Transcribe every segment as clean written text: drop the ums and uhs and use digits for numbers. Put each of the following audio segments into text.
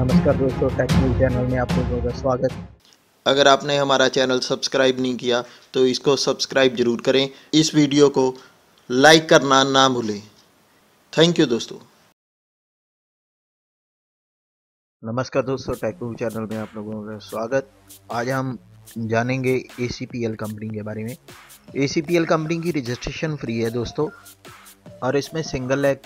नमस्कार दोस्तों, tech news channel में आप लोगों का स्वागत। अगर आपने हमारा चैनल सब्सक्राइब नहीं किया तो इसको सब्सक्राइब जरूर करें। इस वीडियो को लाइक करना ना भूलें। थैंक यू दोस्तों। नमस्कार दोस्तों, टेक न्यूज़ चैनल में आप लोगों का स्वागत। आज हम जानेंगे ACPL कंपनी के बारे में। ACPL कंपनी की रजिस्ट्रेशन फ्री है दोस्तों, और इसमें सिंगल लैग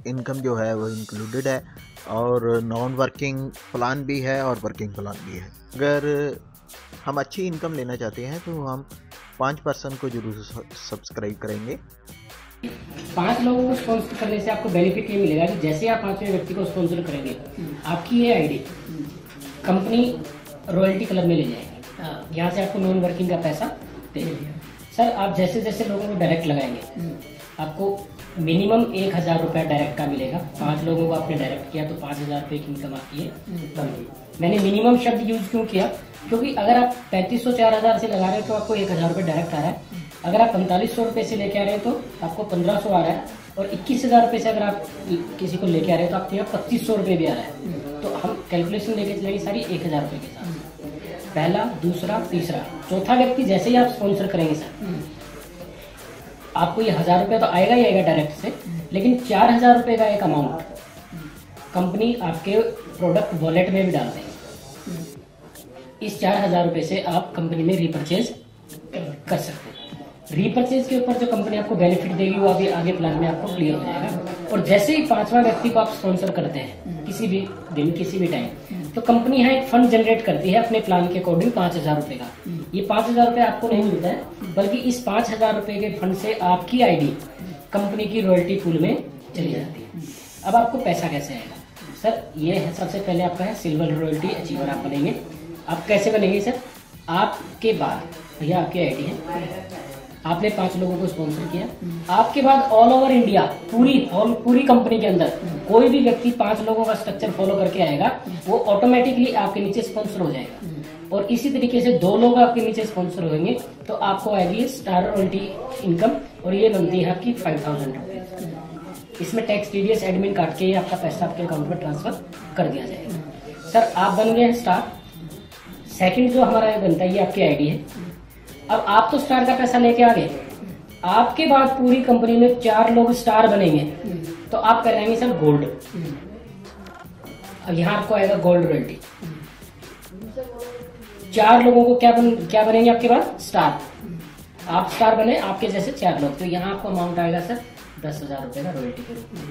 इनकम जो है वो इंक्लूडेड है, और नॉन वर्किंग प्लान भी है और वर्किंग प्लान भी है। अगर हम अच्छी इनकम लेना चाहते हैं तो हम 5% को जरूर सब्सक्राइब करेंगे। 5 लोगों को स्पॉन्सर करने से आपको बेनिफिट ये मिलेगा कि जैसे आप 5वें व्यक्ति को स्पॉन्सर करेंगे, आपकी ये आईडी कंपनी रॉयल्टी क्लब में ले जाएगी। यहाँ से आपको नॉन वर्किंग का पैसा दे देगी। सर, आप जैसे जैसे लोगों को डायरेक्ट लगाएंगे, आपको मिनिमम 1000 रुपया डायरेक्ट का मिलेगा। 5 लोगों को आपने डायरेक्ट किया तो 5000 रुपये की इनकम आपकी है। मैंने मिनिमम शब्द यूज क्यों किया? क्योंकि अगर आप 3500 4000 से लगा रहे हैं तो आपको 1000 रुपये डायरेक्ट आ रहा है। अगर आप 4500 रुपये से लेके आ रहे हैं तो आपको 1500 आ रहा है, और 21000 रुपये से अगर आप किसी को लेके आ रहे हैं तो आपके यहाँ 2500 रुपये भी आ रहा है। तो हम कैलकुलेशन लेके चलेंगे सारी 1000 रुपये के साथ। पहला, दूसरा, तीसरा, चौथा व्यक्ति जैसे ही आप स्पॉन्सर करेंगे सर, आपको ये 1000 रुपये तो आएगा ही आएगा डायरेक्ट से, लेकिन 4000 रुपये का एक अमाउंट कंपनी आपके प्रोडक्ट वॉलेट में भी डाल देगी। इस 4000 रुपये से आप कंपनी में रिपर्चेज कर सकते हैं। रिपर्चेज के ऊपर जो कंपनी आपको बेनिफिट देगी वो अभी आगे प्लान में आपको क्लियर हो जाएगा। और जैसे ही 5वां व्यक्ति को आप स्पॉन्सर करते हैं किसी भी दिन किसी भी टाइम, तो कंपनी यहाँ एक फंड जनरेट करती है अपने प्लान के अकॉर्डिंग 5000 रुपये का। ये 5000 रुपये आपको नहीं मिलता है, बल्कि इस 5000 रुपये के फंड से आपकी आईडी कंपनी की रॉयल्टी पूल में चली जाती है। अब आपको पैसा कैसे आएगा? सर, ये है सबसे पहले आपका है सिल्वर रॉयल्टी अचीवर आप बनेंगे। आप कैसे बनेंगे सर? आपके बाद भैया आपकी आईडी है, आपने 5 लोगों को स्पॉन्सर किया, आपके बाद ऑल ओवर इंडिया पूरी कंपनी के अंदर कोई भी व्यक्ति 5 लोगों का स्ट्रक्चर फॉलो करके आएगा, वो ऑटोमेटिकली आपके नीचे स्पॉन्सर हो जाएगा। और इसी तरीके से 2 लोग आपके नीचे स्पॉन्सर होंगे तो आपको आएगी स्टार रॉयल्टी इनकम, और ये बनती है आपकी 5000 रुपये। इसमें टैक्स टीडीएस एडमिन काट के ही आपका पैसा आपके अकाउंट में ट्रांसफर कर दिया जाएगा। सर, आप बन गए हैं स्टार। सेकंड जो हमारा बनता है ये आपकी आईडी है। अब आप तो स्टार का पैसा लेके आ गए, आपके बाद पूरी कंपनी में 4 लोग स्टार बनेंगे तो आप कराएंगे सर गोल्ड। अब यहाँ आपको आएगा गोल्ड रॉयल्टी। 4 लोगों को क्या बनेंगे आपके बाद? स्टार। आप स्टार बने, आपके जैसे 4 लोग, तो यहाँ आपको अमाउंट आएगा सर 10,000 रुपए का रॉयल्टी के रूप में।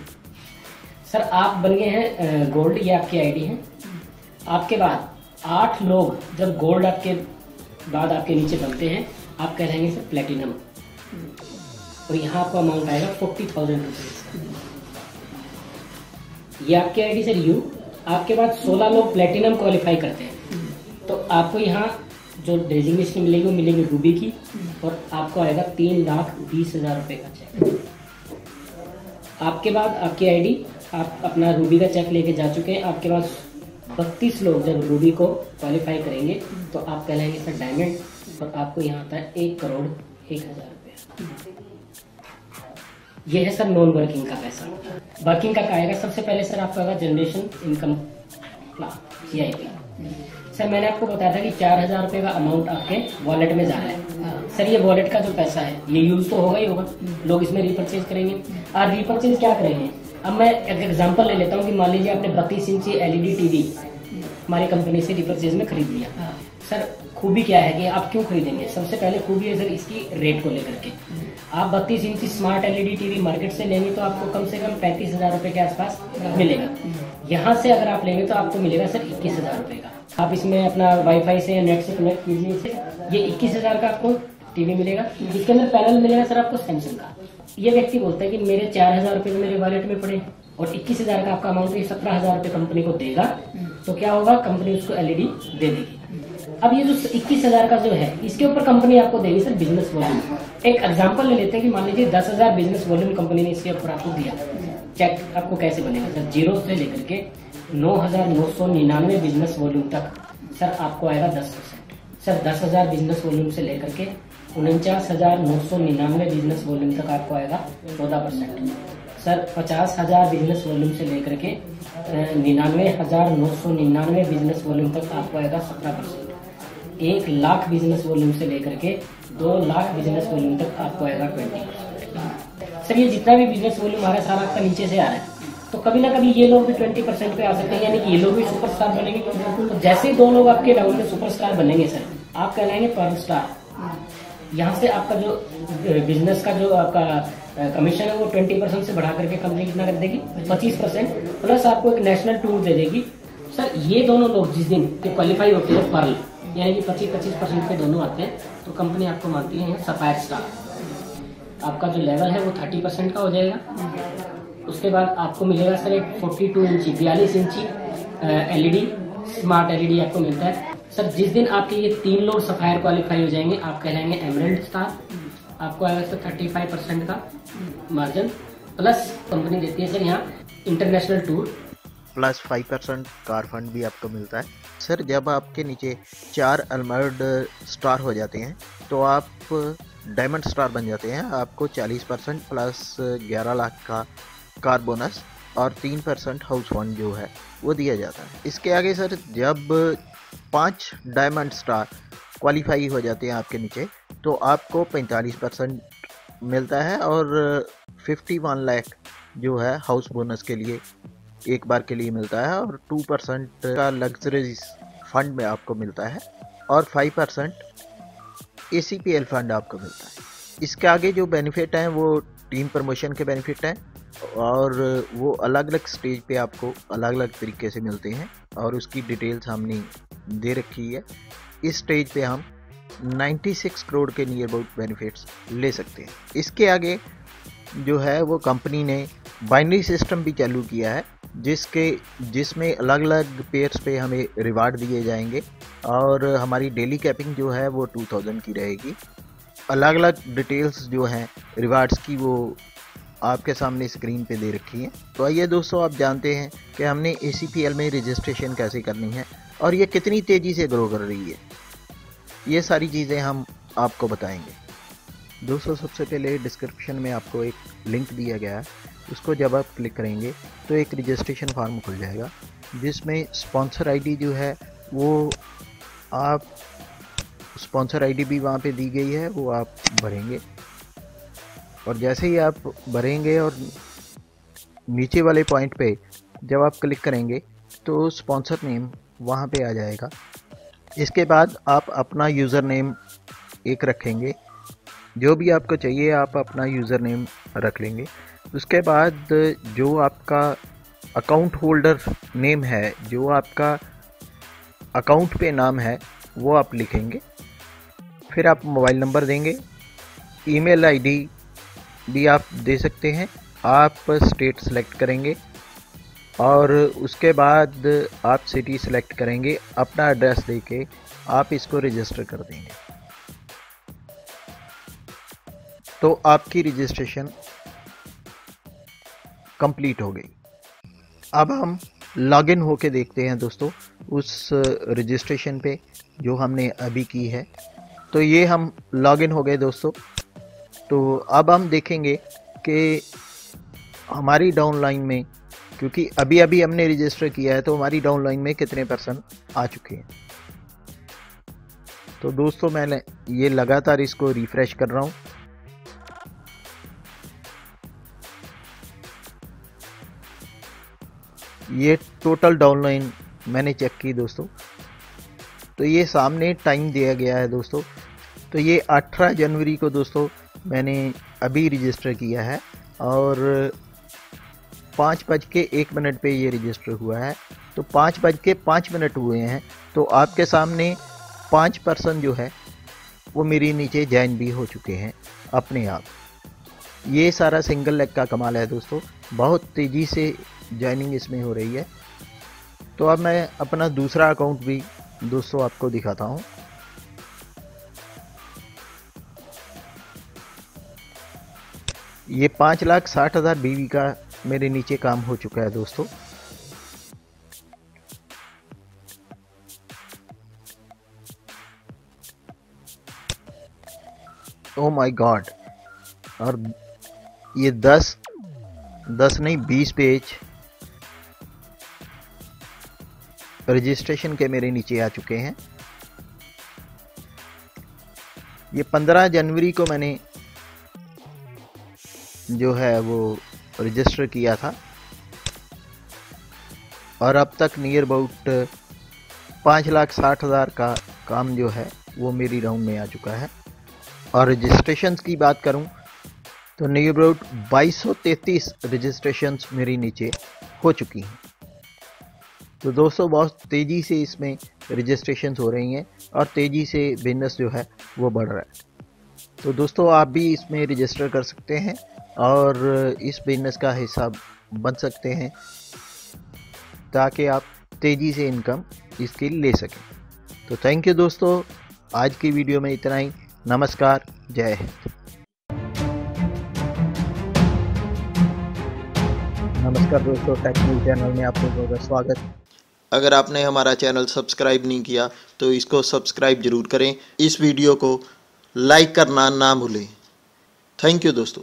सर, आप बन गए हैं गोल्ड, ये आपकी आईडी है। आपके बाद 8 लोग जब गोल्ड आपके बाद आपके नीचे बनते हैं, आप कहलाएंगे सर प्लेटिनम, और यहाँ आपको अमाउंट आएगा 40,000 रुपये। ये आपकी आईडी सर यू। आपके बाद 16 लोग प्लेटिनम क्वालिफाई करते हैं, तो आपको यहाँ जो डेजिग्नेशन मिलेगी वो मिलेगी रूबी की, और आपको आएगा 3,20,000 रुपये का चेक। आपके बाद आपकी आईडी, आप अपना रूबी का चेक लेके जा चुके हैं। आपके पास 32 लोग जब रूबी को क्वालिफाई करेंगे तो आप कहलाएंगे सर डायमंड, और आपको यहाँ आता है 1,01,000 रुपये। ये है सर नॉन वर्किंग का पैसा। वर्किंग का आएगा सबसे पहले सर आपका आएगा generation income plan CIP। Sir, मैंने आपको बताया था कि 4000 रुपये का अमाउंट आपके वॉलेट में जा रहा है। सर, ये वॉलेट का जो पैसा है ये यूज तो होगा ही होगा, लोग इसमें रिपर्चेज करेंगे। और रिपर्चेज क्या करेंगे? अब मैं एक एग्जांपल ले लेता हूँ कि मान लीजिए आपने 32 इंची LED TV हमारी कंपनी से रिपर्चेज में खरीद लिया। सर, खूबी क्या है कि आप क्यों खरीदेंगे? सबसे पहले खूबी है सर इसकी रेट को लेकर के। आप 32 इंची स्मार्ट LED TV मार्केट से लेंगे तो आपको कम से कम 35,000 रुपये के आसपास मिलेगा। यहाँ से अगर आप लेंगे तो आपको मिलेगा सर 21,000 रुपये का। आप इसमें अपना वाईफाई से या नेट से कनेक्ट कीजिए, ये 21,000 का आपको टीवी मिलेगा। इसके अंदर पैनल मिलेगा सर आपको सैमसंग का। ये व्यक्ति बोलता है कि मेरे 4000 रुपये मेरे वॉलेट में पड़े और 21,000 का आपका अमाउंट 17,000 रुपये कंपनी को देगा, तो क्या होगा? कंपनी उसको LED दे देगी। अब ये जो 21,000 का जो है इसके ऊपर कंपनी आपको देगी सर बिजनेस वॉल्यूम। एक एग्जांपल ले लेते हैं कि मान लीजिए 10,000 बिजनेस वॉल्यूम कंपनी ने इसके ऊपर आपको दिया। चेक आपको कैसे बनेगा सर? 0 से लेकर के 9,999 बिजनेस वॉल्यूम तक सर आपको आएगा 10%। सर, 10,000 बिजनेस वॉल्यूम से लेकर के 49,999 बिजनेस वॉल्यूम तक आपको आएगा 14%। सर 50,000 बिजनेस वॉल्यूम से लेकर के 99,999 बिजनेस वॉल्यूम तक आपको आएगा 17%। 1 लाख बिजनेस वॉल्यूम से लेकर के 2 लाख बिजनेस वॉल्यूम तक आपको आएगा 20%। सर ये जितना भी बिजनेस वॉल्यूम आ रहा है सारा आपका नीचे से आ रहा है, तो कभी ना कभी ये लोग भी 20% पे आ सकते हैं, यानी कि ये लोग भी सुपरस्टार बनेंगे। तो जैसे ही 2 लोग आपके राउंड में सुपरस्टार बनेंगे सर, आप कहलाएंगे पर्ल स्टार। यहाँ से आपका जो बिजनेस का जो आपका कमीशन है वो 20% से बढ़ा करके कंपनी कितना कर देगी, 25%, प्लस आपको एक नेशनल टूर दे देगी। सर ये दोनों लोग जिस दिन क्वालिफाई होते हैं पर्ल, यानी कि 25% पे दोनों आते हैं, तो कंपनी आपको मानती है सफायर स्टार। आपका जो लेवल है वो 30% का हो जाएगा। उसके बाद आपको मिलेगा सर एक 42 इंची 42 इंची LED स्मार्ट LED आपको मिलता है। सर जिस दिन आपके ये 3 लोग सफायर क्वालिफाई हो जाएंगे, आप कहलाएंगे एमरल्ड स्टार। आपको आएगा सर 35% का मार्जिन, प्लस कंपनी देती है सर यहाँ international tour, plus 5% car fund भी आपको मिलता है। सर जब आपके नीचे 4 एमरल्ड स्टार हो जाते हैं तो आप डायमंड स्टार बन जाते हैं। आपको 40% प्लस 11 लाख का कार बोनस और 3% हाउस फंड जो है वो दिया जाता है। इसके आगे सर जब 5 डायमंड स्टार क्वालिफाई हो जाते हैं आपके नीचे, तो आपको 45% मिलता है और 51 लाख जो है हाउस बोनस के लिए एक बार के लिए मिलता है, और 2% का लग्जरी फंड में आपको मिलता है, और 5% ACPL फंड आपको मिलता है। इसके आगे जो बेनिफिट हैं वो टीम प्रमोशन के बेनिफिट हैं, और वो अलग अलग स्टेज पे आपको अलग अलग तरीके से मिलते हैं, और उसकी डिटेल्स हमने दे रखी है। इस स्टेज पे हम 96 करोड़ के नियर अबाउट बेनिफिट्स ले सकते हैं। इसके आगे जो है वो कंपनी ने बाइनरी सिस्टम भी चालू किया है, जिसमें अलग अलग पेयर्स पे हमें रिवार्ड दिए जाएंगे, और हमारी डेली कैपिंग जो है वो 2000 की रहेगी। अलग अलग डिटेल्स जो हैं रिवार्ड्स की वो आपके सामने स्क्रीन पे दे रखी है। तो आइए दोस्तों, आप जानते हैं कि हमने ACPL में रजिस्ट्रेशन कैसे करनी है और ये कितनी तेज़ी से ग्रो कर रही है। ये सारी चीज़ें हम आपको बताएंगे। दोस्तों सबसे पहले डिस्क्रिप्शन में आपको एक लिंक दिया गया है, उसको जब आप क्लिक करेंगे तो एक रजिस्ट्रेशन फॉर्म खुल जाएगा, जिसमें स्पॉन्सर ID जो है वो आप स्पॉन्सर ID भी वहाँ पे दी गई है, वो आप भरेंगे। और जैसे ही आप भरेंगे और नीचे वाले पॉइंट पे जब आप क्लिक करेंगे तो स्पॉन्सर नेम वहाँ पे आ जाएगा। इसके बाद आप अपना यूज़र नेम एक रखेंगे, जो भी आपको चाहिए आप अपना यूज़र नेम रख लेंगे। उसके बाद जो आपका अकाउंट होल्डर नेम है, जो आपका अकाउंट पे नाम है, वो आप लिखेंगे। फिर आप मोबाइल नंबर देंगे, ईमेल ID भी आप दे सकते हैं। आप स्टेट सेलेक्ट करेंगे और उसके बाद आप सिटी सेलेक्ट करेंगे। अपना एड्रेस देके आप इसको रजिस्टर कर देंगे, तो आपकी रजिस्ट्रेशन कंप्लीट हो गई। अब हम लॉगिन होके देखते हैं दोस्तों उस रजिस्ट्रेशन पे जो हमने अभी की है। तो ये हम लॉगिन हो गए दोस्तों। तो अब हम देखेंगे कि हमारी डाउनलाइन में, क्योंकि अभी अभी हमने रजिस्टर किया है, तो हमारी डाउनलाइन में कितने पर्सन आ चुके हैं। तो दोस्तों मैं ये लगातार इसको रिफ्रेश कर रहा हूँ। ये टोटल डाउनलाइन मैंने चेक की दोस्तों, तो ये सामने टाइम दिया गया है दोस्तों। तो ये 18 जनवरी को दोस्तों मैंने अभी रजिस्टर किया है, और 5:01 पे ये रजिस्टर हुआ है। तो 5:05 हुए हैं, तो आपके सामने 5 पर्सन जो है वो मेरी नीचे ज्वाइन भी हो चुके हैं अपने आप। ये सारा सिंगल लेग का कमाल है दोस्तों, बहुत तेज़ी से ज्वाइनिंग इसमें हो रही है। तो अब मैं अपना दूसरा अकाउंट भी दोस्तों आपको दिखाता हूँ। ये 5,60,000 BV का मेरे नीचे काम हो चुका है दोस्तों। ओह माय गॉड, और ये 10 10 नहीं 20 पेज रजिस्ट्रेशन के मेरे नीचे आ चुके हैं। ये 15 जनवरी को मैंने जो है वो रजिस्टर किया था और अब तक नियर अबाउट 5,60,000 का काम जो है वो मेरी राउंड में आ चुका है। और रजिस्ट्रेशंस की बात करूं तो नियर अबाउट 2233 रजिस्ट्रेशंस मेरी नीचे हो चुकी हैं। तो दोस्तों बहुत तेज़ी से इसमें रजिस्ट्रेशंस हो रही हैं और तेज़ी से बिजनेस जो है वो बढ़ रहा है। तो दोस्तों आप भी इसमें रजिस्टर कर सकते हैं और इस बिजनेस का हिस्सा बन सकते हैं ताकि आप तेज़ी से इनकम इसकी ले सकें। तो थैंक यू दोस्तों, आज की वीडियो में इतना ही। नमस्कार, जय हिंद। नमस्कार दोस्तों, टेक न्यूज़ चैनल में आप लोगों का स्वागत। अगर आपने हमारा चैनल सब्सक्राइब नहीं किया तो इसको सब्सक्राइब जरूर करें। इस वीडियो को लाइक करना ना भूलें। थैंक यू दोस्तों।